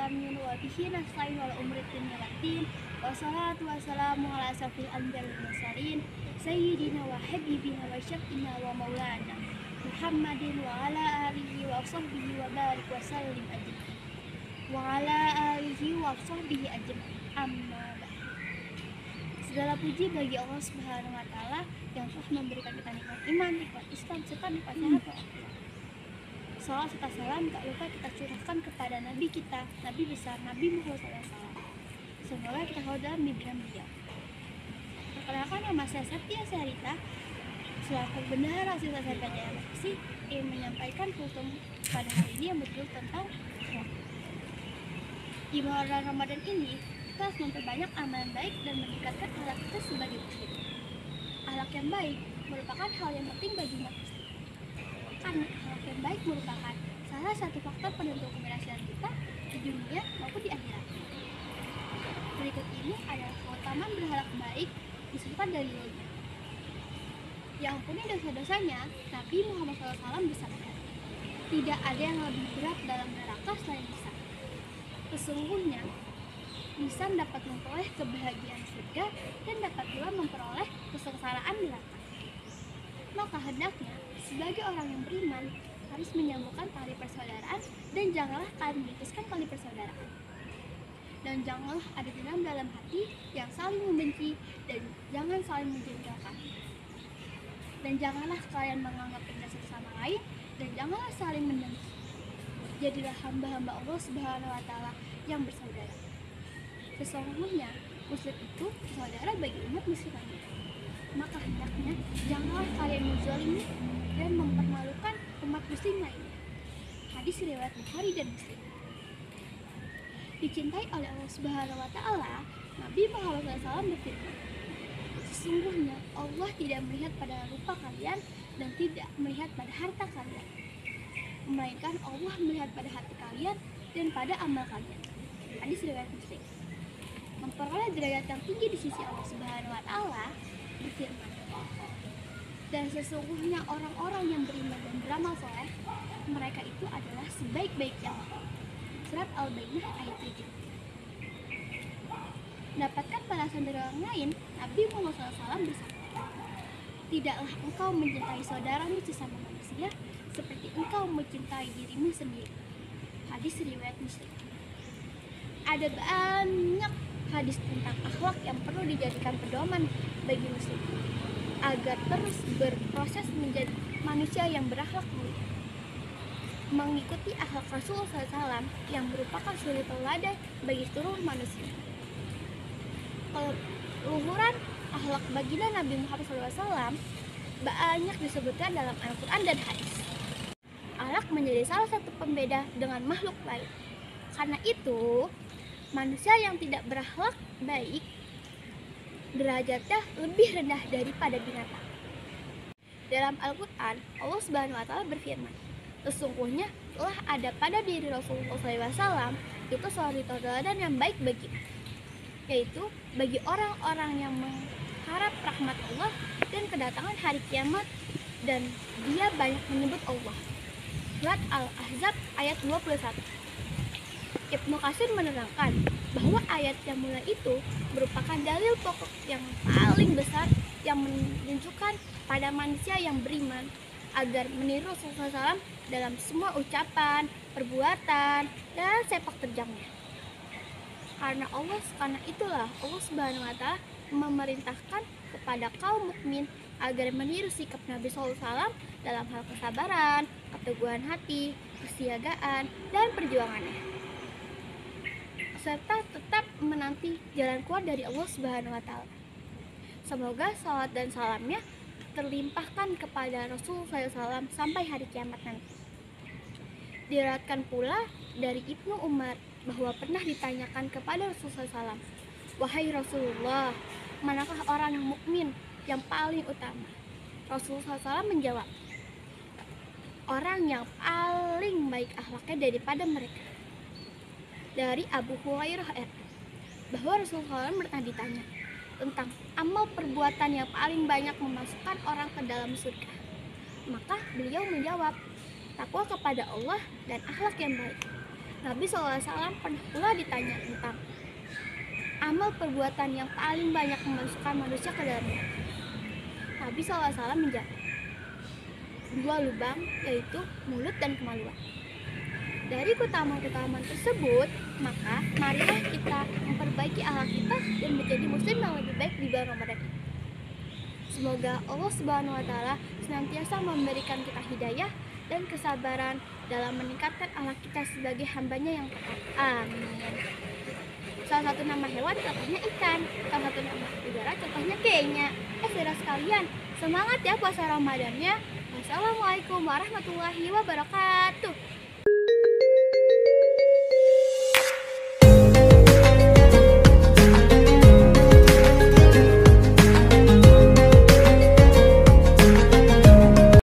alamin wa bihi nasta'in wal umri dunya waddin. Wassalatu wassalamu ala asrofil anbiya'i wal mursalin sayyidina wa habibina wa syafi'ina wa maulana Muhammadin wa ala alihi wa sahbihi wa barik wa sallim ajma'in. Wa ala alihi wa sahbihi ajma'in. Amma ba'du. Segala puji bagi Allah Subhanahu wa taala yang telah memberikan kita nikmat iman, nikmat Islam, serta nikmat sehat walafiat. Salam serta salam tak lupa kita curahkan kepada Nabi kita, Nabi besar Nabi Muhammad SAW. Semoga kita selalu dalam bimbingan beliau. Perkenalkan, nama saya Satya Syarita, selaku bendahara Siswa SMP Jaya Bekasi, ingin menyampaikan kultum pada hari ini yang berjudul tentang akhlak. Di bulan Ramadan ini, kita harus memperbanyak amalan baik dan meningkatkan akhlak kita sebagai muslim. Akhlak yang baik merupakan hal yang penting bagi umat muslim. Karena akhlak yang baik merupakan salah satu faktor penentu keberhasilan kita di dunia maupun di akhirat. Berikut ini adalah keutamaan berakhlak baik disebutkan dari dalilnya. Yang ampuni dosa-dosanya, Nabi Muhammad SAW bersabda, tidak ada yang lebih berat dalam neraka selain lisan. Sesungguhnya, lisan dapat memperoleh kebahagiaan surga dan dapat pula memperoleh kesengsaraan neraka. Maka hendaknya, sebagai orang yang beriman, harus menyambungkan tali persaudaraan dan janganlah kalian memutuskan tali persaudaraan. Dan janganlah ada dendam dalam hati yang saling membenci dan jangan saling menjengkelkan. Dan janganlah kalian menganggap rendah satu sama lain dan janganlah saling mendengki. Jadilah hamba-hamba Allah Subhanahu wa taala yang bersaudara. Sesungguhnya muslim itu saudara bagi umat muslim lainnya. Maka hendaknya janganlah kalian menzalimi dan mempermalukan umat muslim lainnya. Hadis riwayat Bukhari dan Muslim. Dicintai oleh Allah Subhanahu wa taala, Nabi Muhammad SAW berfirman, sesungguhnya Allah tidak melihat pada rupa kalian dan tidak melihat pada harta kalian, melainkan Allah melihat pada hati kalian dan pada amal kalian. Hadis riwayat Muslim. Memperoleh derajat yang tinggi di sisi Allah Subhanahu wa taala berfirman, dan sesungguhnya orang-orang yang beriman dan beramal soleh, mereka itu adalah sebaik-baiknya orang. Surat Al-Baqarah ayat 7. Dapatkan balasan dari orang lain, Nabi Muhammad SAW bersabda, tidaklah engkau mencintai saudaramu sesama manusia seperti engkau mencintai dirimu sendiri. Hadis riwayat Muslim. Ada banyak hadis tentang akhlak yang perlu dijadikan pedoman bagi muslim agar terus berproses menjadi manusia yang berakhlak mulia. Mengikuti akhlak Rasulullah SAW yang merupakan suri teladan bagi seluruh manusia. Kalau luhuran akhlak baginda Nabi Muhammad SAW banyak disebutkan dalam Al-Quran dan hadis. Akhlak menjadi salah satu pembeda dengan makhluk lain. Karena itu, manusia yang tidak berakhlak baik derajatnya lebih rendah daripada binatang. Dalam Al-Quran, Allah Subhanahu wa taala berfirman, sesungguhnya telah ada pada diri Rasulullah SAW itu suri teladan yang baik bagi, yaitu bagi orang-orang yang mengharap rahmat Allah dan kedatangan hari kiamat, dan dia banyak menyebut Allah. Surat Al-Ahzab ayat 21. Ibnu Katsir menerangkan bahwa ayat yang mulai itu merupakan dalil pokok yang paling besar yang menunjukkan pada manusia yang beriman agar meniru Rasulullah SAW dalam semua ucapan, perbuatan, dan sepak terjangnya. Karena itulah Allah Subhanahu wa taala memerintahkan kepada kaum mukmin agar meniru sikap Nabi SAW dalam hal kesabaran, keteguhan hati, kesiagaan, dan perjuangannya, serta tetap menanti jalan keluar dari Allah Subhanahu wa taala. Semoga salawat dan salamnya terlimpahkan kepada Rasulullah SAW sampai hari kiamat nanti. Diriwayatkan pula dari Ibnu Umar bahwa pernah ditanyakan kepada Rasulullah SAW, wahai Rasulullah, manakah orang yang mukmin yang paling utama? Rasulullah SAW menjawab, orang yang paling baik akhlaknya daripada mereka. Dari Abu Hurairah bahwa Rasulullah SAW pernah ditanya tentang amal perbuatan yang paling banyak memasukkan orang ke dalam surga. Maka beliau menjawab, takwa kepada Allah dan akhlak yang baik. Nabi SAW pernah pula ditanya tentang amal perbuatan yang paling banyak memasukkan manusia ke dalam neraka. Nabi SAW menjawab, 2 lubang, yaitu mulut dan kemaluan. Dari keutamaan-keutamaan tersebut, maka marilah kita memperbaiki akhlak kita dan menjadi muslim yang lebih baik di bulan Ramadan ini. Semoga Allah Subhanahu wa taala senantiasa memberikan kita hidayah dan kesabaran dalam meningkatkan akhlak kita sebagai hambanya yang taat. Amin. Salah satu nama hewan contohnya ikan, salah satu nama udara contohnya kayaknya. Saudara sekalian, semangat ya puasa Ramadannya. Wassalamualaikum warahmatullahi wabarakatuh.